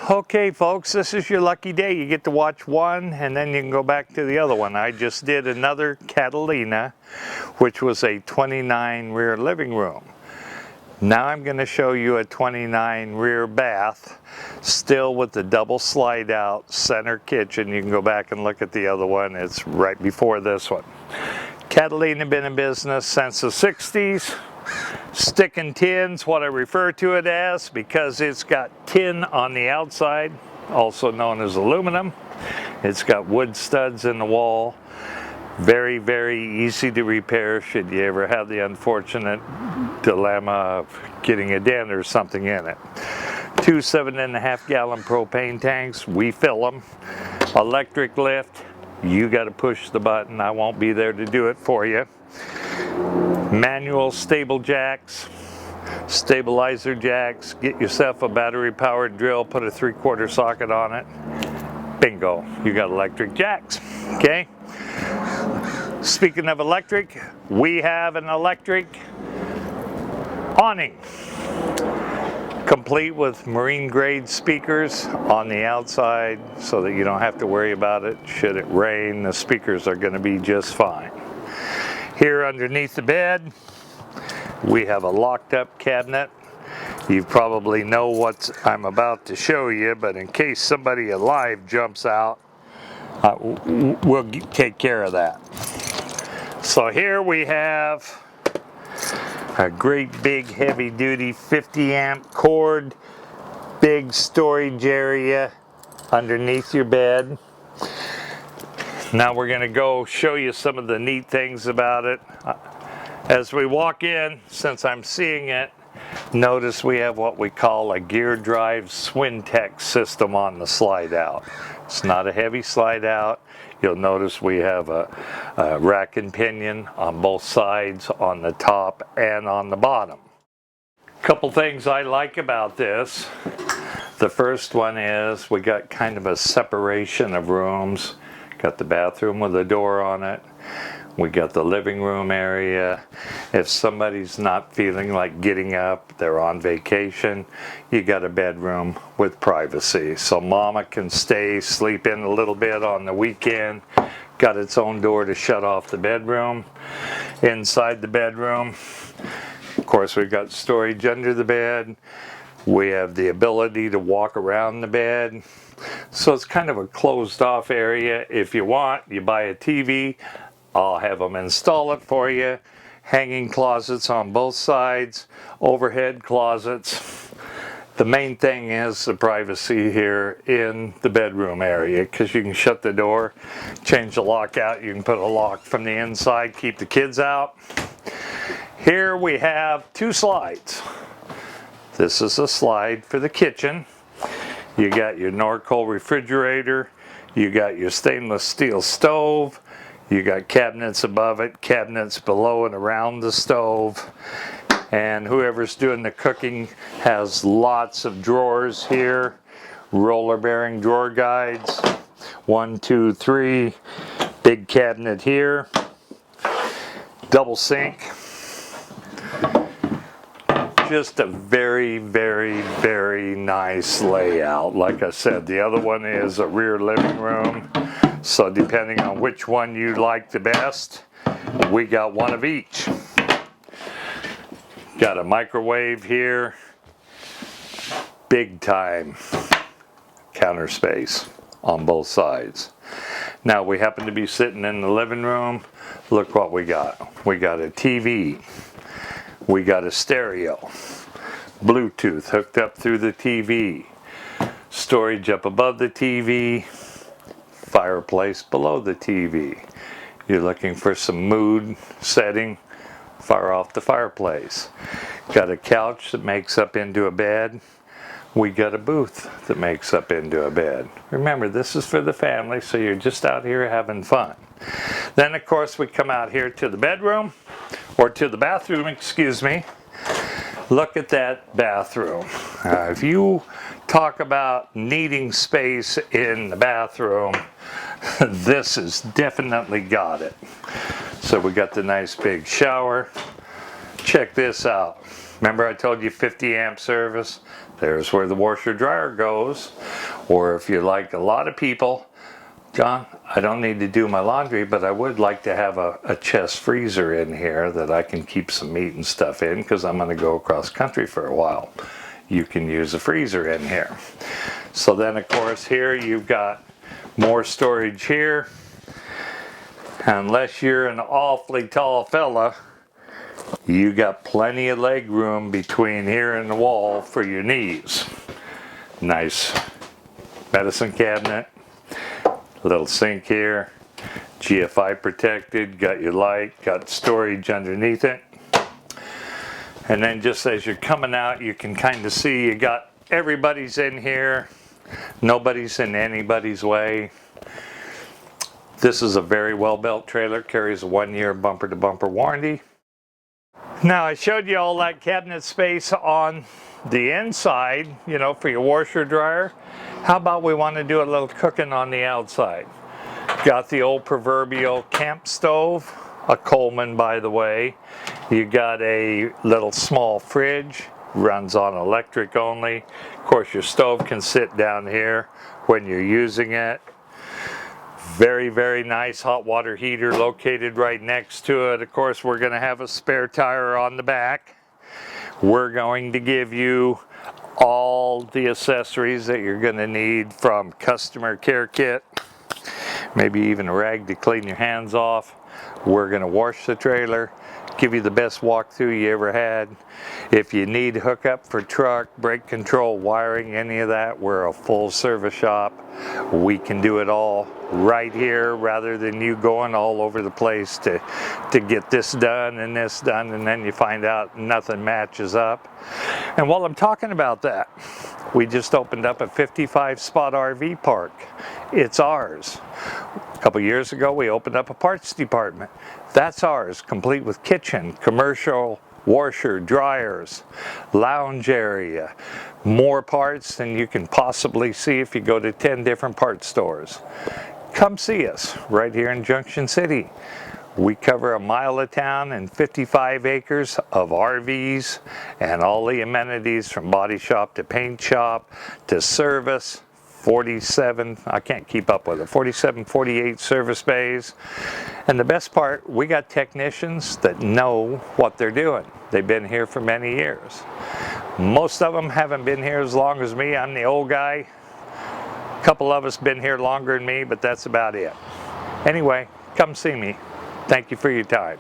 Okay folks, this is your lucky day. You get to watch one and then you can go back to the other one. I just did another Catalina, which was a 29 rear living room. Now I'm going to show you a 29 rear bath, still with the double slide out center kitchen. You can go back and look at the other one. It's right before this one. Catalina been in business since the 60s. Stick and tin's what I refer to it as because it's got tin on the outside, also known as aluminum. It's got wood studs in the wall. Very, very easy to repair should you ever have the unfortunate dilemma of getting a dent or something in it. 2 7.5 gallon propane tanks, we fill them. Electric lift, you got to push the button. I won't be there to do it for you. Manual stable jacks, stabilizer jacks. Get yourself a battery powered drill, put a 3/4 socket on it. Bingo, you got electric jacks. Okay. Speaking of electric, we have an electric awning, complete with marine grade speakers on the outside so that you don't have to worry about it. Should it rain, the speakers are going to be just fine. Here underneath the bed, we have a locked up cabinet. You probably know what I'm about to show you, but in case somebody alive jumps out, we'll take care of that. So here we have a great big heavy duty 50 amp cord, big storage area underneath your bed. Now we're going to go show you some of the neat things about it. As we walk in, since I'm seeing it, notice we have what we call a gear drive Swintex system on the slide out. It's not a heavy slide out. You'll notice we have a rack and pinion on both sides, on the top and on the bottom. Couple things I like about this. The first one is we got kind of a separation of rooms. Got the bathroom with a door on it. We got the living room area. If somebody's not feeling like getting up, they're on vacation, you got a bedroom with privacy. So mama can stay, sleep in a little bit on the weekend. Got its own door to shut off the bedroom. Inside the bedroom, of course, we've got storage under the bed. We have the ability to walk around the bed. So it's kind of a closed off area. If you want, you buy a TV, I'll have them install it for you. Hanging closets on both sides, overhead closets. The main thing is the privacy here in the bedroom area, because you can shut the door, change the lock out. You can put a lock from the inside, keep the kids out. Here we have 2 slides. This is a slide for the kitchen. You got your Norcold refrigerator, you got your stainless steel stove, you got cabinets above it, cabinets below and around the stove, and whoever's doing the cooking has lots of drawers here, roller bearing drawer guides, 1, 2, 3, big cabinet here, double sink. Just a very, very, very nice layout. Like I said, the other one is a rear living room. So depending on which one you like the best, we got one of each. Got a microwave here. Big time counter space on both sides. Now we happen to be sitting in the living room. Look what we got. We got a TV. We got a stereo, Bluetooth hooked up through the TV, storage up above the TV, fireplace below the TV. You're looking for some mood setting, fire off the fireplace. Got a couch that makes up into a bed. We got a booth that makes up into a bed. Remember, this is for the family, so you're just out here having fun. Then, of course, we come out here to the bedroom, or to the bathroom, excuse me. Look at that bathroom. If you talk about needing space in the bathroom, this has definitely got it. So we got the nice big shower. Check this out. Remember I told you 50 amp service? there's where the washer dryer goes. Or if you're like a lot of people, John, I don't need to do my laundry, but I would like to have a chest freezer in here that I can keep some meat and stuff in because I'm going to go across country for a while. You can use a freezer in here. So then, of course, here you've got more storage here. Unless you're an awfully tall fella, you got plenty of leg room between here and the wall for your knees. Nice medicine cabinet, little sink here, GFI protected, got your light, got storage underneath it. And then just as you're coming out, you can kind of see you got everybody's in here, nobody's in anybody's way. This is a very well-built trailer, carries a 1-year bumper-to-bumper warranty. Now, I showed you all that cabinet space on the inside, you know, for your washer dryer. How about we want to do a little cooking on the outside? Got the old proverbial camp stove, a Coleman, by the way. You got a little small fridge, runs on electric only. Of course, your stove can sit down here when you're using it. Very, very nice hot water heater located right next to it. Of course, we're going to have a spare tire on the back. We're going to give you all the accessories that you're going to need, from customer care kit, maybe even a rag to clean your hands off. We're going to wash the trailer, give you the best walkthrough you ever had. If you need hookup for truck, brake control, wiring, any of that, we're a full service shop. We can do it all right here rather than you going all over the place to get this done, and then you find out nothing matches up. And while I'm talking about that, we just opened up a 55-spot RV park. It's ours. A couple years ago, we opened up a parts department. That's ours, complete with kitchen, commercial, washer, dryers, lounge area, more parts than you can possibly see if you go to 10 different parts stores. Come see us right here in Junction City. We cover a mile of town and 55 acres of RVs and all the amenities, from body shop to paint shop to service. 47, I can't keep up with it, 47, 48 service bays. And the best part, we got technicians that know what they're doing. They've been here for many years. Most of them haven't been here as long as me. I'm the old guy. A couple of us been here longer than me, but that's about it. Anyway, come see me. Thank you for your time.